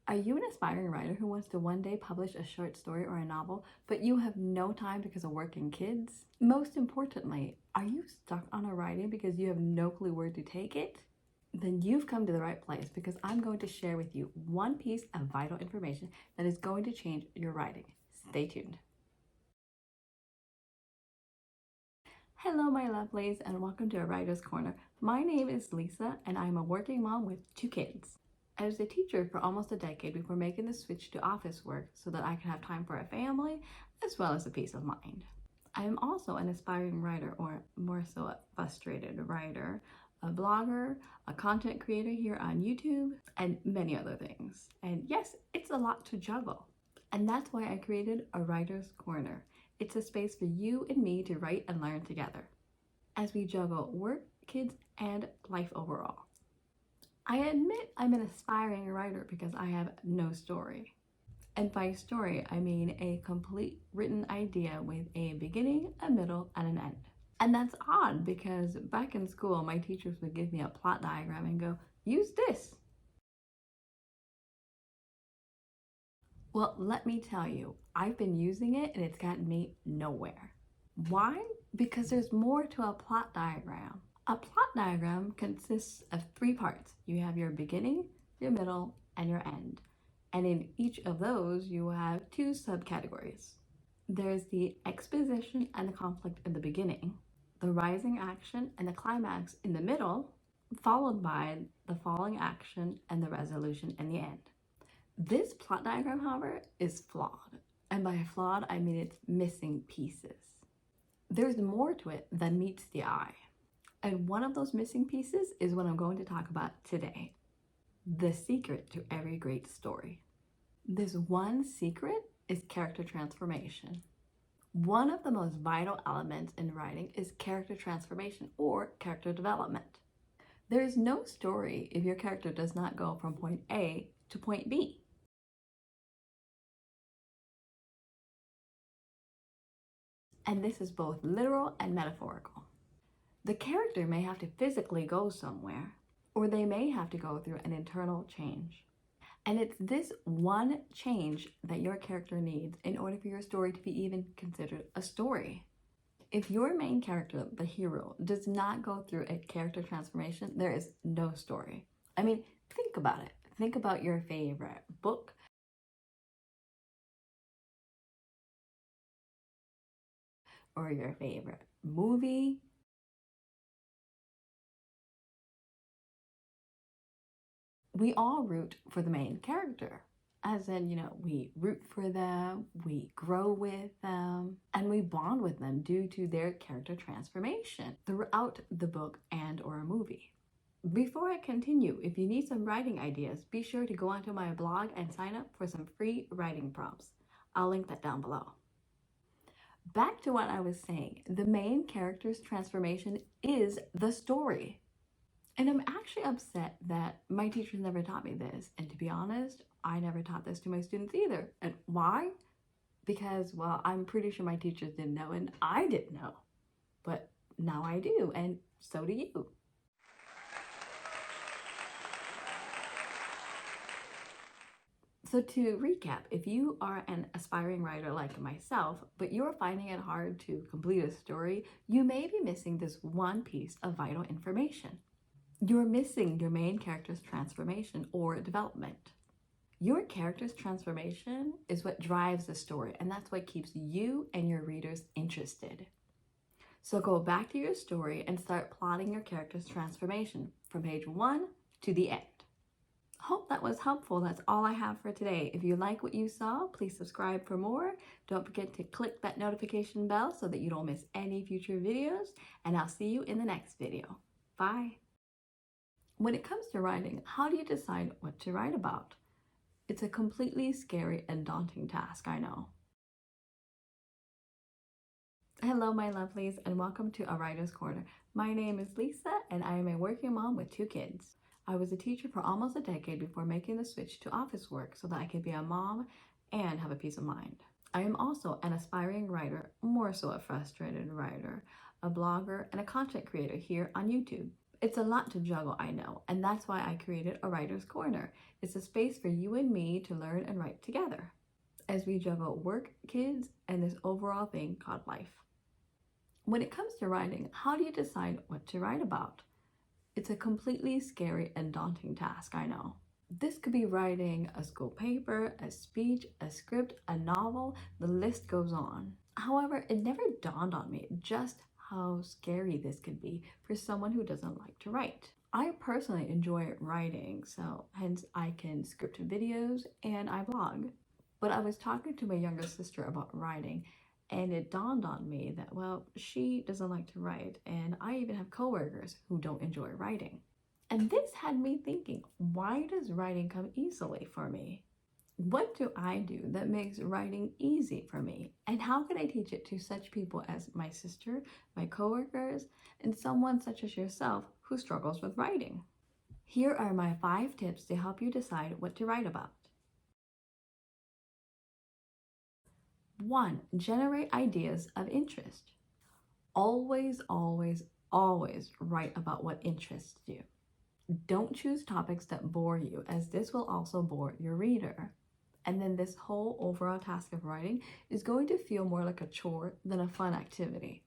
Are you an aspiring writer who wants to one day publish a short story or a novel, but you have no time because of work and kids? Most importantly, are you stuck on a writing because you have no clue where to take it? Then you've come to the right place, because I'm going to share with you one piece of vital information that is going to change your writing. Stay tuned. Hello, my lovelies, and welcome to A Writer's Corner. My name is Lysa, and I'm a working mom with 2 kids. I was a teacher for almost a decade before making the switch to office work so that I could have time for a family as well as a peace of mind. I am also an aspiring writer, or more so a frustrated writer, a blogger, a content creator here on YouTube, and many other things. And yes, it's a lot to juggle. And that's why I created A Writer's Corner. It's a space for you and me to write and learn together as we juggle work, kids, and life overall. I admit I'm an aspiring writer because I have no story. And by story, I mean a complete written idea with a beginning, a middle, and an end. And that's odd because back in school, my teachers would give me a plot diagram and go, use this. Well, let me tell you, I've been using it and it's gotten me nowhere. Why? Because there's more to a plot diagram. A plot diagram consists of 3 parts. You have your beginning, your middle, and your end. And in each of those, you have 2 subcategories. There's the exposition and the conflict in the beginning, the rising action and the climax in the middle, followed by the falling action and the resolution in the end. This plot diagram, however, is flawed. And by flawed, I mean it's missing pieces. There's more to it than meets the eye. And one of those missing pieces is what I'm going to talk about today. The secret to every great story. This one secret is character transformation. One of the most vital elements in writing is character transformation, or character development. There is no story if your character does not go from point A to point B. And this is both literal and metaphorical. The character may have to physically go somewhere, or they may have to go through an internal change. And it's this one change that your character needs in order for your story to be even considered a story. If your main character, the hero, does not go through a character transformation, there is no story. I mean, think about it. Think about your favorite book, or your favorite movie. We all root for the main character. As in, we root for them, we grow with them, and we bond with them due to their character transformation throughout the book and or a movie. Before I continue, if you need some writing ideas, be sure to go onto my blog and sign up for some free writing prompts. I'll link that down below. Back to what I was saying, the main character's transformation is the story. And I'm actually upset that my teachers never taught me this. And to be honest, I never taught this to my students either. And why? Because, well, I'm pretty sure my teachers didn't know and I didn't know. But now I do, and so do you. So to recap, if you are an aspiring writer like myself, but you're finding it hard to complete a story, you may be missing this one piece of vital information. You're missing your main character's transformation or development. Your character's transformation is what drives the story, and that's what keeps you and your readers interested. So go back to your story and start plotting your character's transformation from page 1 to the end. Hope that was helpful. That's all I have for today. If you like what you saw, please subscribe for more. Don't forget to click that notification bell so that you don't miss any future videos, and I'll see you in the next video. Bye. When it comes to writing, how do you decide what to write about? It's a completely scary and daunting task, I know. Hello, my lovelies, and welcome to A Writer's Corner. My name is Lysa, and I am a working mom with 2 kids. I was a teacher for almost a decade before making the switch to office work so that I could be a mom and have a peace of mind. I am also an aspiring writer, more so a frustrated writer, a blogger, and a content creator here on YouTube. It's a lot to juggle, I know, and that's why I created a writer's corner. It's a space for you and me to learn and write together as we juggle work, kids, and this overall thing called life. When it comes to writing, how do you decide what to write about? It's a completely scary and daunting task, I know. This could be writing a school paper, a speech, a script, a novel, the list goes on. However, it never dawned on me just how scary this could be for someone who doesn't like to write. I personally enjoy writing, so hence I can script videos and I blog. But I was talking to my younger sister about writing, and it dawned on me that, well, she doesn't like to write, and I even have coworkers who don't enjoy writing. And this had me thinking, why does writing come easily for me? What do I do that makes writing easy for me? And how can I teach it to such people as my sister, my coworkers, and someone such as yourself who struggles with writing? Here are my 5 tips to help you decide what to write about. 1. Generate ideas of interest. Always, always, always write about what interests you. Don't choose topics that bore you, as this will also bore your reader. And then this whole overall task of writing is going to feel more like a chore than a fun activity.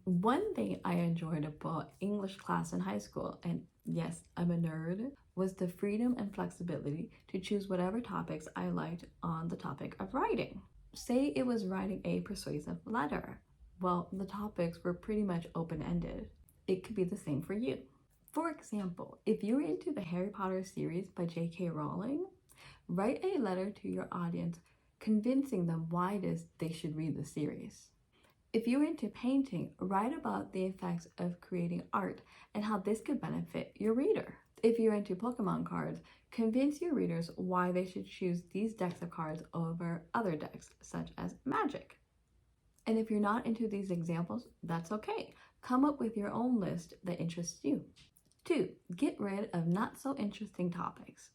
One thing I enjoyed about English class in high school, and yes, I'm a nerd, was the freedom and flexibility to choose whatever topics I liked on the topic of writing. Say it was writing a persuasive letter. Well, the topics were pretty much open-ended. It could be the same for you. For example, if you're into the Harry Potter series by J.K. Rowling, write a letter to your audience convincing them why they should read the series. If you're into painting, write about the effects of creating art and how this could benefit your reader. If you're into Pokemon cards, convince your readers why they should choose these decks of cards over other decks, such as Magic. And if you're not into these examples, that's okay. Come up with your own list that interests you. 2. Get rid of not so interesting topics.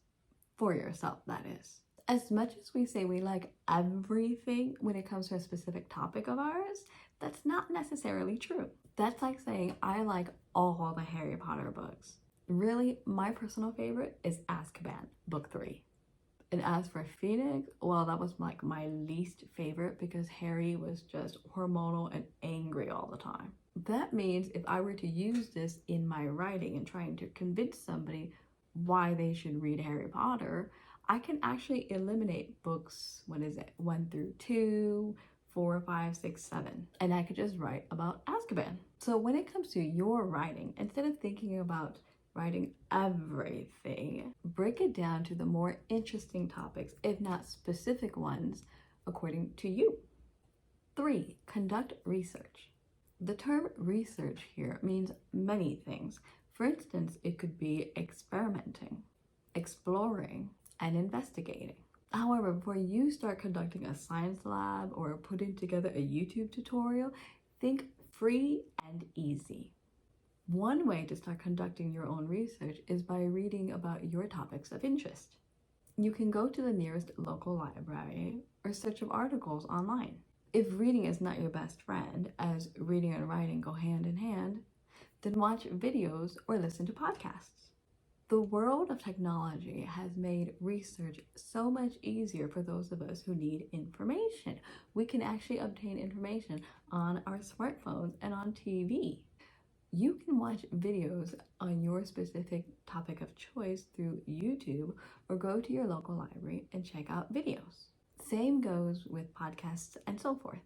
For yourself, that is. As much as we say we like everything when it comes to a specific topic of ours, that's not necessarily true. That's like saying I like all the Harry Potter books. Really, my personal favorite is Azkaban, book 3. And as for Phoenix, well, that was like my least favorite because Harry was just hormonal and angry all the time. That means if I were to use this in my writing and trying to convince somebody why they should read Harry Potter, I can actually eliminate books, 1 through 2, 4, 5, 6, 7, and I could just write about Azkaban. So when it comes to your writing, instead of thinking about writing everything, break it down to the more interesting topics, if not specific ones, according to you. 3. Conduct research. The term research here means many things. For instance, it could be experimenting, exploring, and investigating. However, before you start conducting a science lab or putting together a YouTube tutorial, think free and easy. One way to start conducting your own research is by reading about your topics of interest. You can go to the nearest local library or search up articles online. If reading is not your best friend, as reading and writing go hand in hand, then watch videos or listen to podcasts. The world of technology has made research so much easier for those of us who need information. We can actually obtain information on our smartphones and on TV. You can watch videos on your specific topic of choice through YouTube or go to your local library and check out videos. Same goes with podcasts and so forth.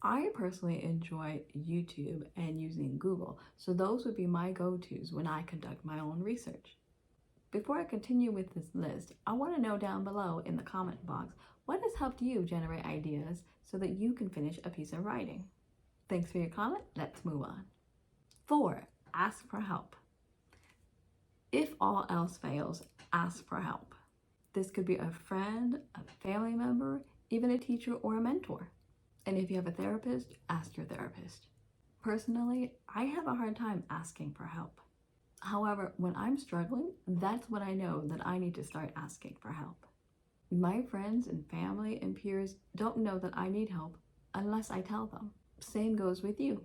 I personally enjoy YouTube and using Google, so those would be my go-tos when I conduct my own research. Before I continue with this list, I want to know down below in the comment box what has helped you generate ideas so that you can finish a piece of writing. Thanks for your comment. Let's move on. 4. Ask for help. If all else fails, ask for help. This could be a friend, a family member, even a teacher or a mentor. And if you have a therapist, ask your therapist. Personally, I have a hard time asking for help. However, when I'm struggling, that's when I know that I need to start asking for help. My friends and family and peers don't know that I need help unless I tell them. Same goes with you.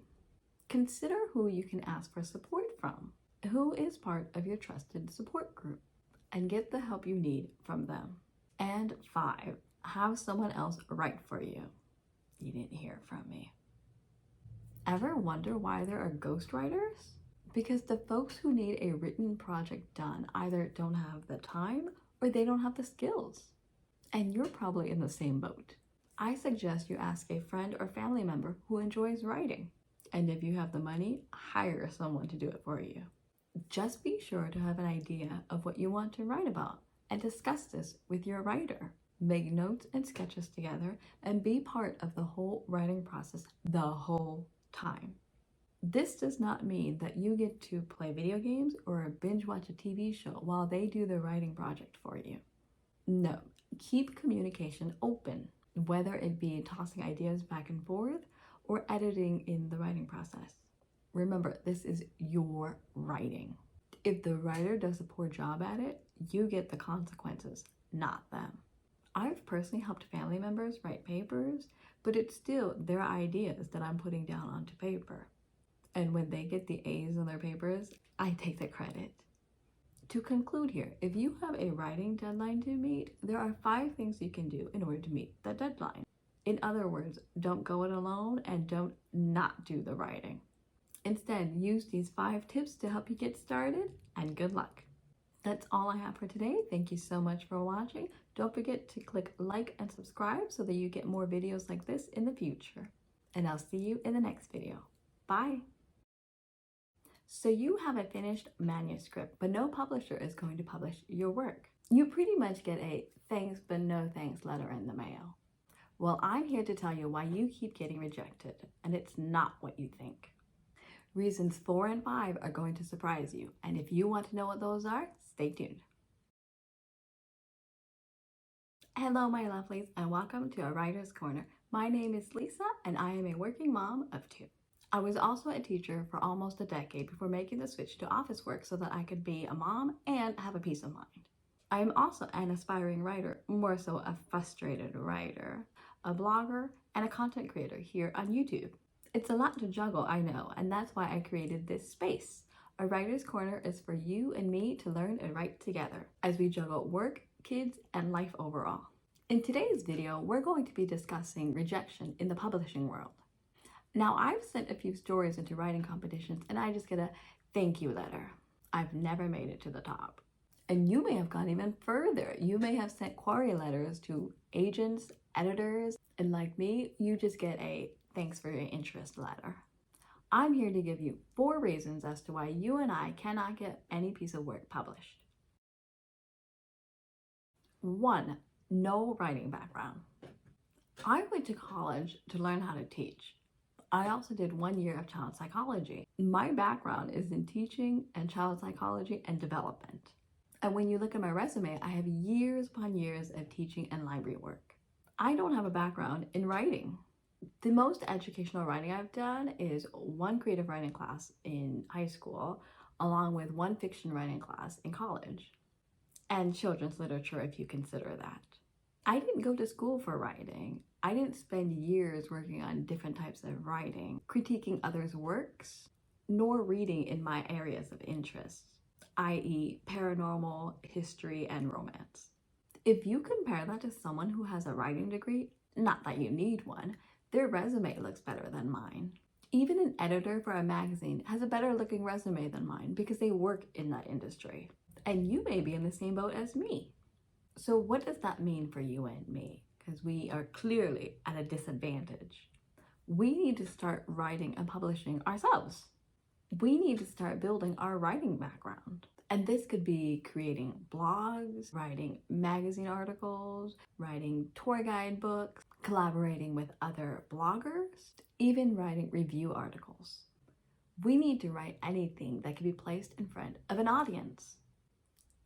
Consider who you can ask for support from. Who is part of your trusted support group? And get the help you need from them. And 5, have someone else write for you. You didn't hear from me. Ever wonder why there are ghostwriters? Because the folks who need a written project done either don't have the time or they don't have the skills. And you're probably in the same boat. I suggest you ask a friend or family member who enjoys writing. And if you have the money, hire someone to do it for you. Just be sure to have an idea of what you want to write about and discuss this with your writer. Make notes and sketches together and be part of the whole writing process the whole time. This does not mean that you get to play video games or binge watch a TV show while they do the writing project for you. No, keep communication open, whether it be tossing ideas back and forth or editing in the writing process. Remember, this is your writing. If the writer does a poor job at it, you get the consequences, not them. I've personally helped family members write papers, but it's still their ideas that I'm putting down onto paper. And when they get the A's on their papers, I take the credit. To conclude here, if you have a writing deadline to meet, there are 5 things you can do in order to meet the deadline. In other words, don't go it alone and don't not do the writing. Instead, use these 5 tips to help you get started, and good luck. That's all I have for today. Thank you so much for watching. Don't forget to click like and subscribe so that you get more videos like this in the future. And I'll see you in the next video. Bye. So you have a finished manuscript, but no publisher is going to publish your work. You pretty much get a thanks but no thanks letter in the mail. Well, I'm here to tell you why you keep getting rejected, and it's not what you think. Reasons 4 and 5 are going to surprise you, and if you want to know what those are, stay tuned. Hello, my lovelies, and welcome to A Writer's Corner. My name is Lysa, and I am a working mom of 2. I was also a teacher for almost a decade before making the switch to office work so that I could be a mom and have a peace of mind. I am also an aspiring writer, more so a frustrated writer, a blogger, and a content creator here on YouTube. It's a lot to juggle, I know, and that's why I created this space. A Writer's Corner is for you and me to learn and write together as we juggle work, kids, and life overall. In today's video, we're going to be discussing rejection in the publishing world. Now, I've sent a few stories into writing competitions and I just get a thank you letter. I've never made it to the top. And you may have gone even further. You may have sent query letters to agents, editors, and like me, you just get a thanks for your interest letter. I'm here to give you 4 reasons as to why you and I cannot get any piece of work published. 1, no writing background. I went to college to learn how to teach. I also did 1 year of child psychology. My background is in teaching and child psychology and development. And when you look at my resume, I have years upon years of teaching and library work. I don't have a background in writing. The most educational writing I've done is 1 creative writing class in high school, along with 1 fiction writing class in college, and children's literature if you consider that. I didn't go to school for writing. I didn't spend years working on different types of writing, critiquing others' works, nor reading in my areas of interest, i.e. paranormal, history, and romance. If you compare that to someone who has a writing degree, not that you need one, their resume looks better than mine. Even an editor for a magazine has a better looking resume than mine because they work in that industry. And you may be in the same boat as me. So what does that mean for you and me? Because we are clearly at a disadvantage. We need to start writing and publishing ourselves. We need to start building our writing background. And this could be creating blogs, writing magazine articles, writing tour guide books, collaborating with other bloggers, even writing review articles. We need to write anything that can be placed in front of an audience.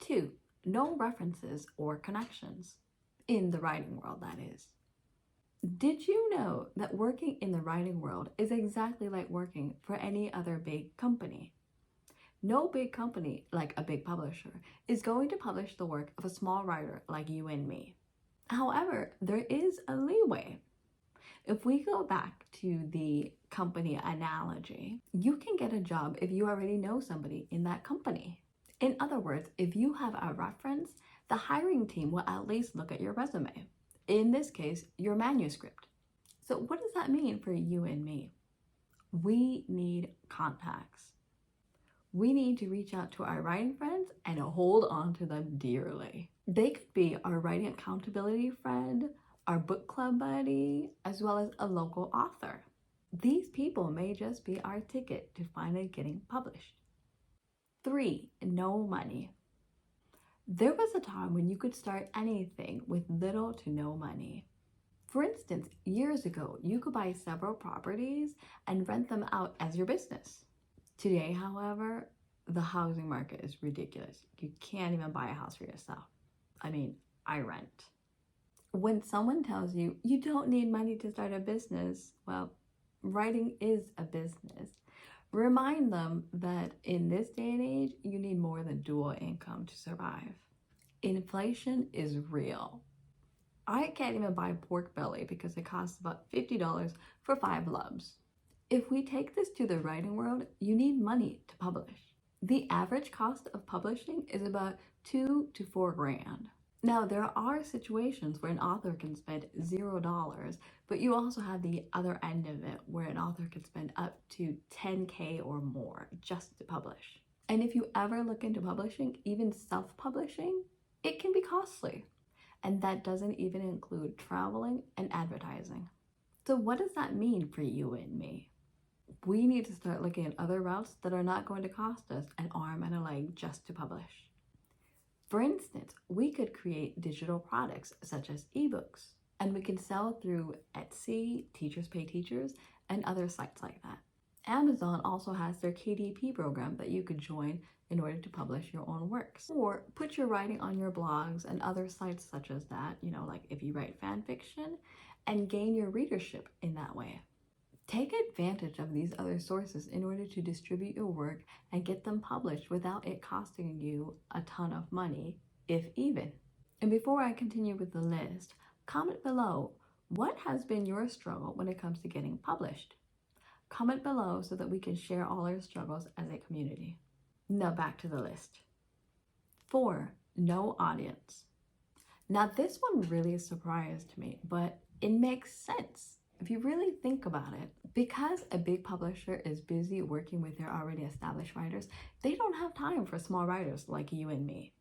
2, no references or connections. In the writing world, that is. Did you know that working in the writing world is exactly like working for any other big company? No big company, like a big publisher, is going to publish the work of a small writer like you and me. However, there is a leeway. If we go back to the company analogy, you can get a job if you already know somebody in that company. In other words, if you have a reference, the hiring team will at least look at your resume. In this case, your manuscript. So what does that mean for you and me? We need contacts. We need to reach out to our writing friends and hold on to them dearly. They could be our writing accountability friend, our book club buddy, as well as a local author. These people may just be our ticket to finally getting published. 3, no money. There was a time when you could start anything with little to no money. For instance, years ago, you could buy several properties and rent them out as your business. Today, however, the housing market is ridiculous. You can't even buy a house for yourself. I mean, I rent. When someone tells you you don't need money to start a business, well, writing is a business. Remind them that in this day and age, you need more than dual income to survive. Inflation is real. I can't even buy pork belly because it costs about $50 for 5 lubs. If we take this to the writing world, you need money to publish. The average cost of publishing is about $2 to $4 grand. Now, there are situations where an author can spend $0, but you also have the other end of it where an author can spend up to $10K or more just to publish. And if you ever look into publishing, even self-publishing, it can be costly. And that doesn't even include traveling and advertising. So what does that mean for you and me? We need to start looking at other routes that are not going to cost us an arm and a leg just to publish. For instance, we could create digital products such as ebooks, and we can sell through Etsy, Teachers Pay Teachers, and other sites like that. Amazon also has their KDP program that you could join in order to publish your own works. Or put your writing on your blogs and other sites such as that, like if you write fan fiction, and gain your readership in that way. Take advantage of these other sources in order to distribute your work and get them published without it costing you a ton of money, if even. And before I continue with the list, comment below, what has been your struggle when it comes to getting published? Comment below so that we can share all our struggles as a community. Now back to the list. 4, no audience. Now this one really surprised me, but it makes sense if you really think about it. Because a big publisher is busy working with their already established writers, they don't have time for small writers like you and me.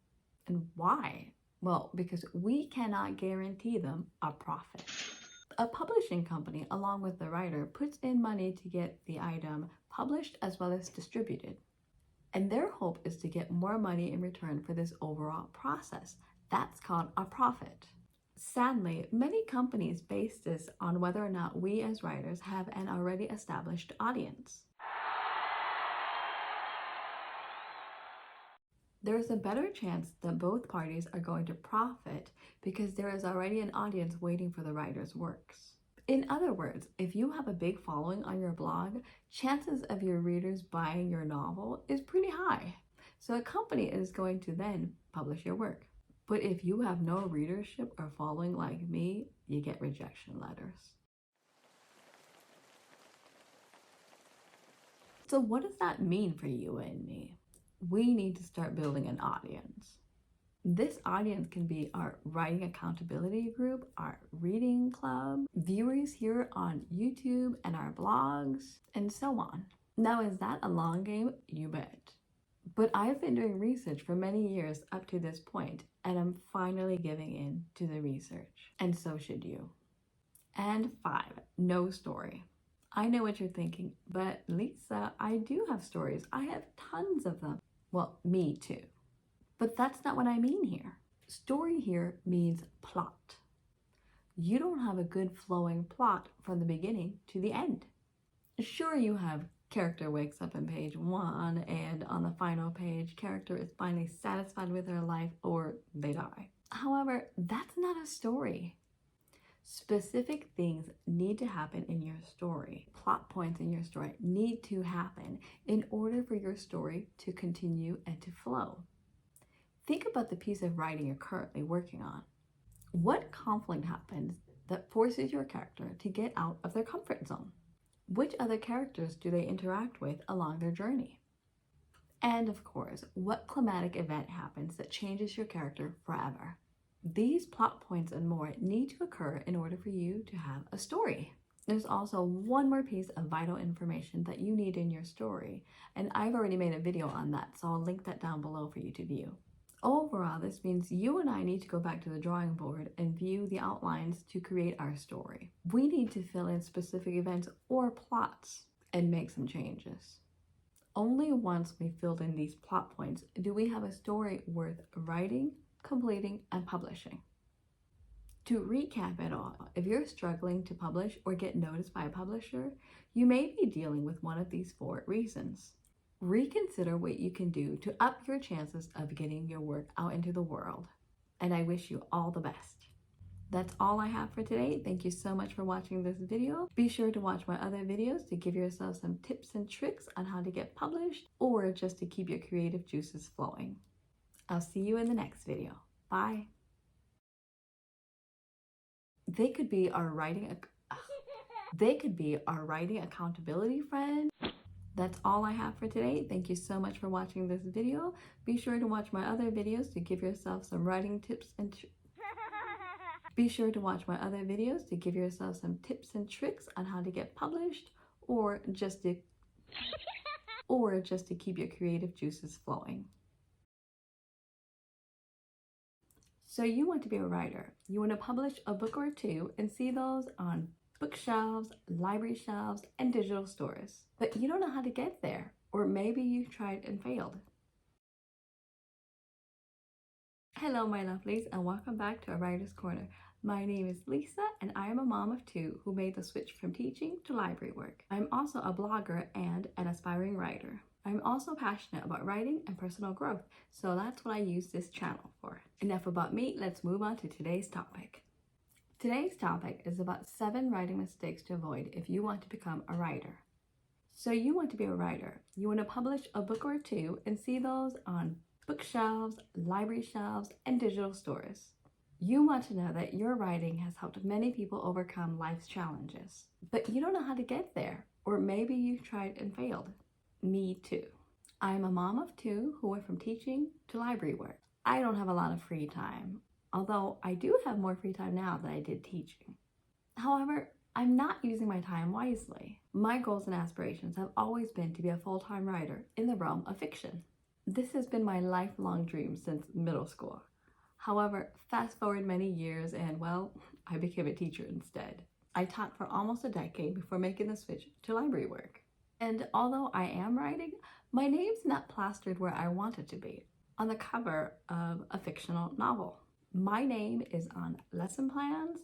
And why? Well, because we cannot guarantee them a profit. A publishing company, along with the writer, puts in money to get the item published as well as distributed. And their hope is to get more money in return for this overall process. That's called a profit. Sadly, many companies base this on whether or not we as writers have an already established audience. There is a better chance that both parties are going to profit because there is already an audience waiting for the writer's works. In other words, if you have a big following on your blog, chances of your readers buying your novel is pretty high. So a company is going to then publish your work. But if you have no readership or following like me, you get rejection letters. So what does that mean for you and me? We need to start building an audience. This audience can be our writing accountability group, our reading club, viewers here on YouTube and our blogs, and so on. Now, is that a long game? You bet. But I've been doing research for many years up to this point, and I'm finally giving in to the research. And so should you. And 5, no story. I know what you're thinking, but Lysa, I do have stories. I have tons of them. Well, me too. But that's not what I mean here. Story here means plot. You don't have a good flowing plot from the beginning to the end. Sure, you have character wakes up on page 1 and on the final page, character is finally satisfied with their life or they die. However, that's not a story. Specific things need to happen in your story. Plot points in your story need to happen in order for your story to continue and to flow. Think about the piece of writing you're currently working on. What conflict happens that forces your character to get out of their comfort zone. Which other characters do they interact with along their journey? And of course, what climatic event happens that changes your character forever? These plot points and more need to occur in order for you to have a story. There's also one more piece of vital information that you need in your story, and I've already made a video on that, so I'll link that down below for you to view. Overall, this means you and I need to go back to the drawing board and view the outlines to create our story. We need to fill in specific events or plots and make some changes. Only once we've filled in these plot points do we have a story worth writing, completing, and publishing. To recap it all, if you're struggling to publish or get noticed by a publisher, you may be dealing with one of these 4 reasons. Reconsider what you can do to up your chances of getting your work out into the world. And I wish you all the best. That's all I have for today. Thank you so much for watching this video. Be sure to watch my other videos to give yourself some tips and tricks on how to get published or just to keep your creative juices flowing. I'll see you in the next video. Bye. They could be our writing accountability friend. That's all I have for today. Thank you so much for watching this video. Be sure to watch my other videos to give yourself some writing tips and Be sure to watch my other videos to give yourself some tips and tricks on how to get published or just to keep your creative juices flowing. So you want to be a writer. You want to publish a book or 2 and see those on bookshelves, library shelves, and digital stores. But you don't know how to get there, or maybe you've tried and failed. Hello, my lovelies, and welcome back to A Writer's Corner. My name is Lysa, and I am a mom of 2 who made the switch from teaching to library work. I'm also a blogger and an aspiring writer. I'm also passionate about writing and personal growth, so that's what I use this channel for. Enough about me, let's move on to today's topic. Today's topic is about 7 writing mistakes to avoid if you want to become a writer. So you want to be a writer. You want to publish a book or 2 and see those on bookshelves, library shelves, and digital stores. You want to know that your writing has helped many people overcome life's challenges, but you don't know how to get there, or maybe you've tried and failed. Me too. I'm a mom of 2 who went from teaching to library work. I don't have a lot of free time, although I do have more free time now than I did teaching. However, I'm not using my time wisely. My goals and aspirations have always been to be a full-time writer in the realm of fiction. This has been my lifelong dream since middle school. However, fast forward many years and, well, I became a teacher instead. I taught for almost a decade before making the switch to library work. And although I am writing, my name's not plastered where I want it to be, on the cover of a fictional novel. My name is on lesson plans,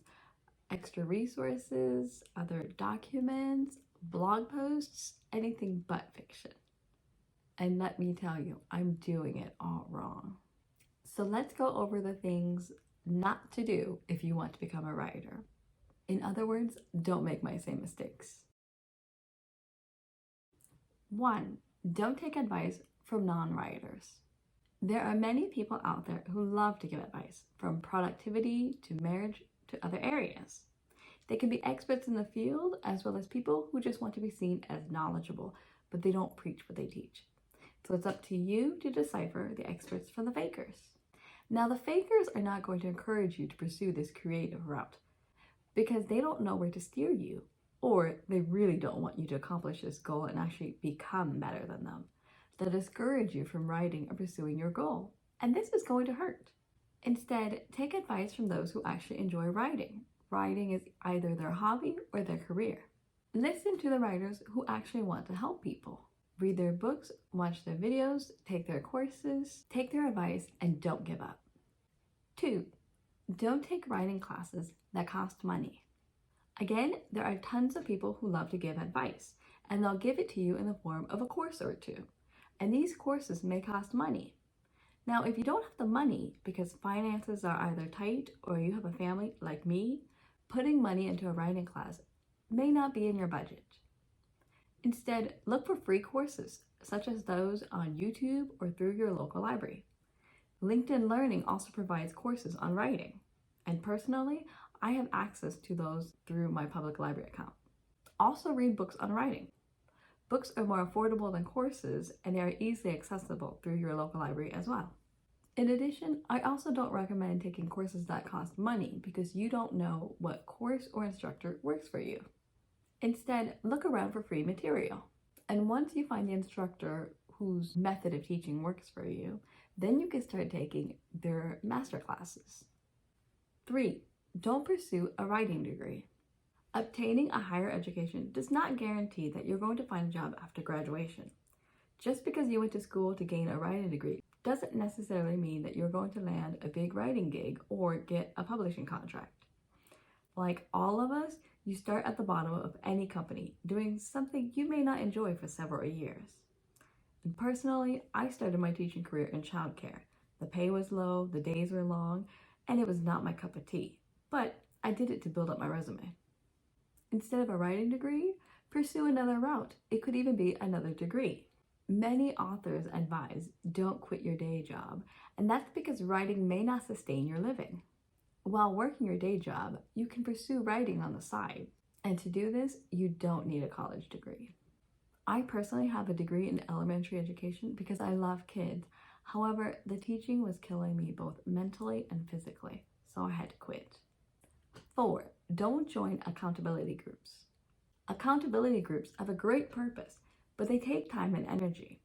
extra resources, other documents, blog posts, anything but fiction. And let me tell you, I'm doing it all wrong. So let's go over the things not to do if you want to become a writer. In other words, don't make my same mistakes. 1. Don't take advice from non-writers. There are many people out there who love to give advice, from productivity to marriage to other areas. They can be experts in the field as well as people who just want to be seen as knowledgeable, but they don't preach what they teach. So it's up to you to decipher the experts from the fakers. Now, the fakers are not going to encourage you to pursue this creative route because they don't know where to steer you, or they really don't want you to accomplish this goal and actually become better than them. They'll discourage you from writing or pursuing your goal, and this is going to hurt. Instead, take advice from those who actually enjoy writing. Writing is either their hobby or their career. Listen to the writers who actually want to help people. Read their books, watch their videos, take their courses, take their advice, and don't give up. 2. Don't take writing classes that cost money. Again, there are tons of people who love to give advice, and they'll give it to you in the form of a course or 2. And these courses may cost money. Now, if you don't have the money because finances are either tight or you have a family like me, putting money into a writing class may not be in your budget. Instead, look for free courses, such as those on YouTube or through your local library. LinkedIn Learning also provides courses on writing. And personally, I have access to those through my public library account. Also read books on writing. Books are more affordable than courses, and they are easily accessible through your local library as well. In addition, I also don't recommend taking courses that cost money because you don't know what course or instructor works for you. Instead, look around for free material. And once you find the instructor whose method of teaching works for you, then you can start taking their master classes. 3. Don't pursue a writing degree. Obtaining a higher education does not guarantee that you're going to find a job after graduation. Just because you went to school to gain a writing degree doesn't necessarily mean that you're going to land a big writing gig or get a publishing contract. Like all of us, you start at the bottom of any company, doing something you may not enjoy for several years. And personally, I started my teaching career in childcare. The pay was low, the days were long, and it was not my cup of tea. But I did it to build up my resume. Instead of a writing degree, pursue another route. It could even be another degree. Many authors advise don't quit your day job, and that's because writing may not sustain your living. While working your day job, you can pursue writing on the side, and to do this, you don't need a college degree. I personally have a degree in elementary education because I love kids. However, the teaching was killing me both mentally and physically, so I had to quit. 4. Don't join accountability groups. Accountability groups have a great purpose, but they take time and energy.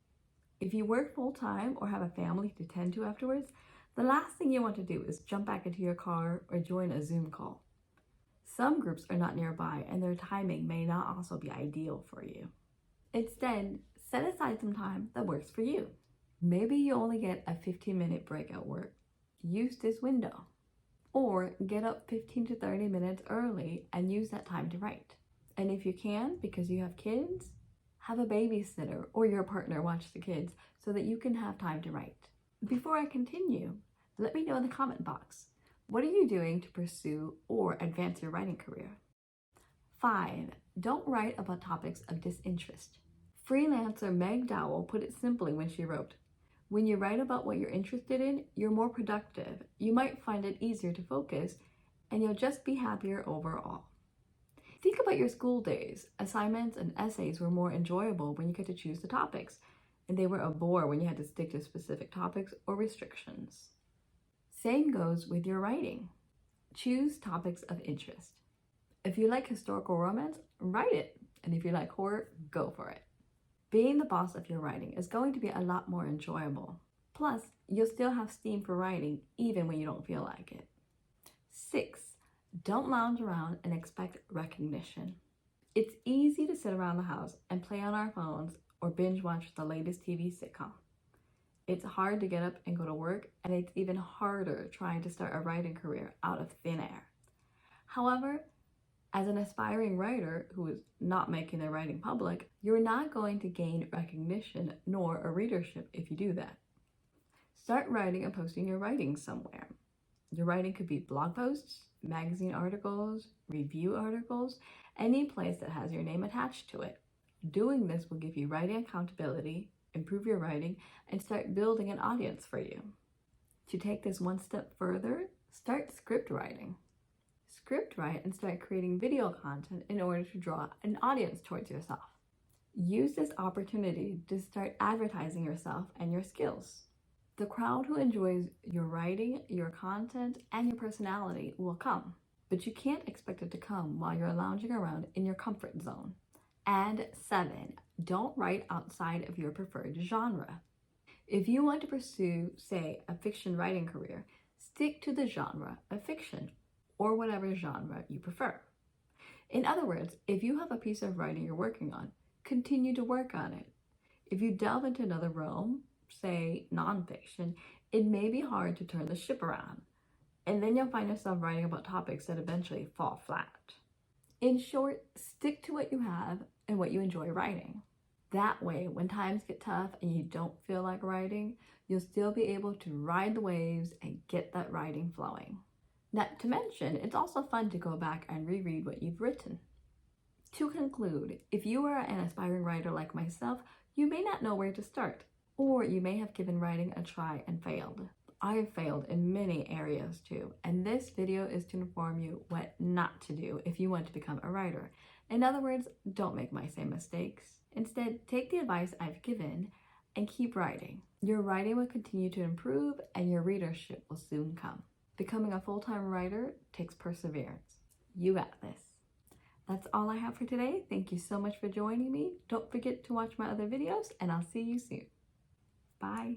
If you work full-time or have a family to tend to afterwards, the last thing you want to do is jump back into your car or join a Zoom call. Some groups are not nearby and their timing may not also be ideal for you. Instead, set aside some time that works for you. Maybe you only get a 15-minute break at work. Use this window. Or get up 15 to 30 minutes early and use that time to write. And if you can, because you have kids, have a babysitter or your partner watch the kids so that you can have time to write. Before I continue, let me know in the comment box, what are you doing to pursue or advance your writing career? 5. Don't write about topics of disinterest. Freelancer Meg Dowell put it simply when she wrote, "When you write about what you're interested in, you're more productive, you might find it easier to focus, and you'll just be happier overall." Think about your school days. Assignments and essays were more enjoyable when you get to choose the topics, and they were a bore when you had to stick to specific topics or restrictions. Same goes with your writing. Choose topics of interest. If you like historical romance, write it, and if you like horror, go for it. Being the boss of your writing is going to be a lot more enjoyable. Plus, you'll still have steam for writing even when you don't feel like it. 6. Don't lounge around and expect recognition. It's easy to sit around the house and play on our phones or binge watch the latest TV sitcom. It's hard to get up and go to work, and it's even harder trying to start a writing career out of thin air. However, as an aspiring writer who is not making their writing public, you're not going to gain recognition nor a readership if you do that. Start writing and posting your writing somewhere. Your writing could be blog posts, magazine articles, review articles, any place that has your name attached to it. Doing this will give you writing accountability, improve your writing, and start building an audience for you. To take this one step further, start script writing. Script write and start creating video content in order to draw an audience towards yourself. Use this opportunity to start advertising yourself and your skills. The crowd who enjoys your writing, your content, and your personality will come, but you can't expect it to come while you're lounging around in your comfort zone. And 7, don't write outside of your preferred genre. If you want to pursue, say, a fiction writing career, stick to the genre of fiction or whatever genre you prefer. In other words, if you have a piece of writing you're working on, continue to work on it. If you delve into another realm, say nonfiction, it may be hard to turn the ship around, and then you'll find yourself writing about topics that eventually fall flat. In short, stick to what you have and what you enjoy writing. That way, when times get tough and you don't feel like writing, you'll still be able to ride the waves and get that writing flowing. Not to mention, it's also fun to go back and reread what you've written. To conclude, if you are an aspiring writer like myself, you may not know where to start, or you may have given writing a try and failed. I have failed in many areas too, and this video is to inform you what not to do if you want to become a writer. In other words, don't make my same mistakes. Instead, take the advice I've given and keep writing. Your writing will continue to improve and your readership will soon come. Becoming a full-time writer takes perseverance. You got this. That's all I have for today. Thank you so much for joining me. Don't forget to watch my other videos and I'll see you soon. Bye.